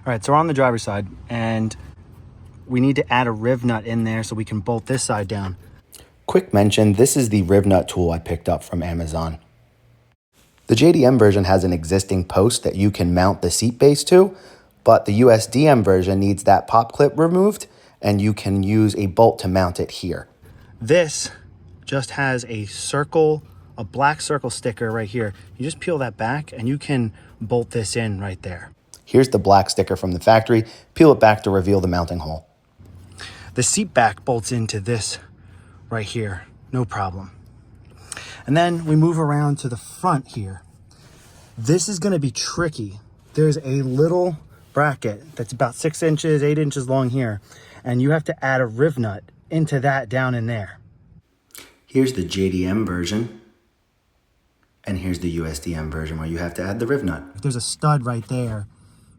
All right, so we're on the driver's side and we need to add a riv nut in there so we can bolt this side down. Quick mention, this is the riv nut tool I picked up from Amazon. The JDM version has an existing post that you can mount the seat base to, but the USDM version needs that pop clip removed and you can use a bolt to mount it here. This just has a circle, a black circle sticker right here. You just peel that back and you can bolt this in right there. Here's the black sticker from the factory. Peel it back to reveal the mounting hole. The seat back bolts into this right here, no problem. And then we move around to the front here. This is gonna be tricky. There's a little bracket that's about 6 inches, 8 inches long here, and you have to add a riv nut into that down in there. Here's the JDM version, and here's the USDM version where you have to add the riv nut. There's a stud right there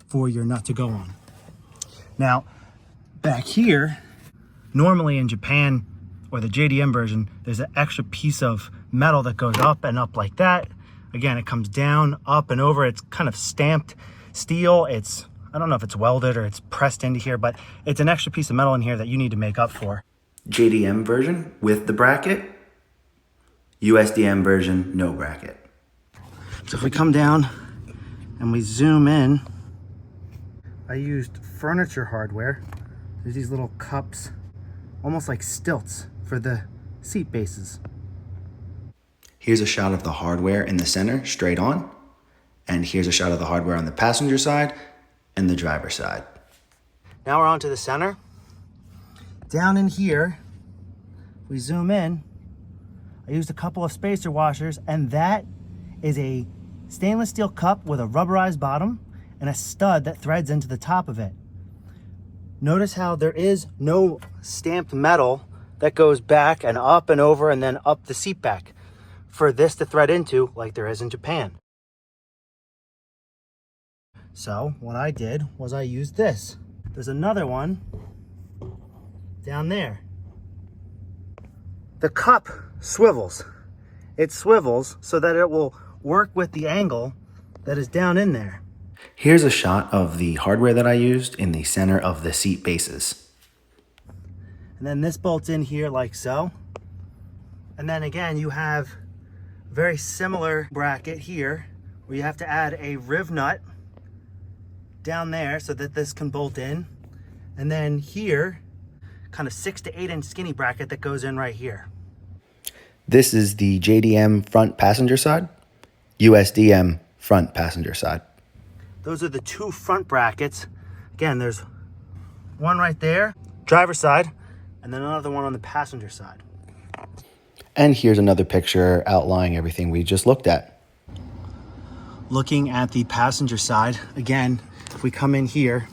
for your nut to go on. Now, back here, normally in Japan, or the JDM version, there's an extra piece of metal that goes up and up like that. Again, it comes down, up and over. It's kind of stamped steel. I don't know if it's welded or it's pressed into here, but it's an extra piece of metal in here that you need to make up for. JDM version with the bracket, USDM version, no bracket. So if we come down and we zoom in, I used furniture hardware. There's these little cups, almost like stilts for the seat bases. Here's a shot of the hardware in the center, straight on. And here's a shot of the hardware on the passenger side and the driver's side. Now we're on to the center. Down in here, we zoom in, I used a couple of spacer washers, and that is a stainless steel cup with a rubberized bottom and a stud that threads into the top of it. Notice how there is no stamped metal that goes back and up and over and then up the seat back for this to thread into like there is in Japan. So what I did was I used this. There's another one down there. The cup swivels. It swivels so that it will work with the angle that is down in there. Here's a shot of the hardware that I used in the center of the seat bases. And then this bolts in here like so. And then again, you have a very similar bracket here where you have to add a riv nut down there so that this can bolt in. And then here, kind of 6 to 8 inch skinny bracket that goes in right here. This is the JDM front passenger side, USDM front passenger side. Those are the two front brackets. Again, there's one right there, driver's side, and then another one on the passenger side. And here's another picture outlining everything we just looked at. Looking at the passenger side, again, if we come in here,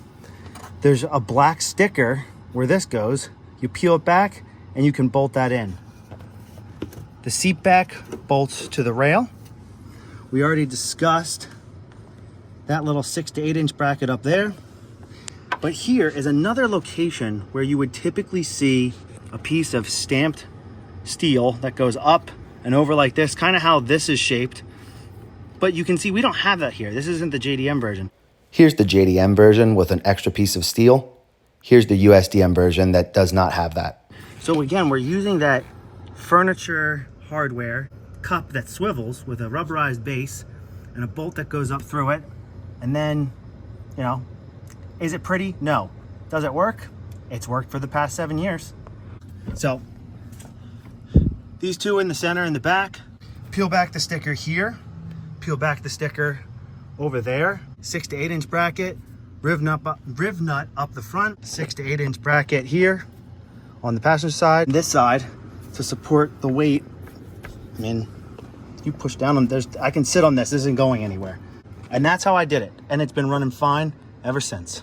there's a black sticker where this goes. You peel it back and you can bolt that in. The seat back bolts to the rail. We already discussed that little 6 to 8 inch bracket up there. But here is another location where you would typically see a piece of stamped steel that goes up and over like this, kind of how this is shaped. But you can see we don't have that here. This isn't the JDM version. Here's the JDM version with an extra piece of steel. Here's the USDM version that does not have that. So again, we're using that furniture hardware cup that swivels with a rubberized base and a bolt that goes up through it. And then, you know, is it pretty? No. Does it work? It's worked for the past 7 years. So these two in the center and the back, peel back the sticker here, peel back the sticker over there, 6 to 8 inch bracket, riv nut up the front, 6 to 8 inch bracket here on the passenger side. This side to support the weight. I mean, you push down on this, I can sit on this, this isn't going anywhere. And that's how I did it. And it's been running fine ever since.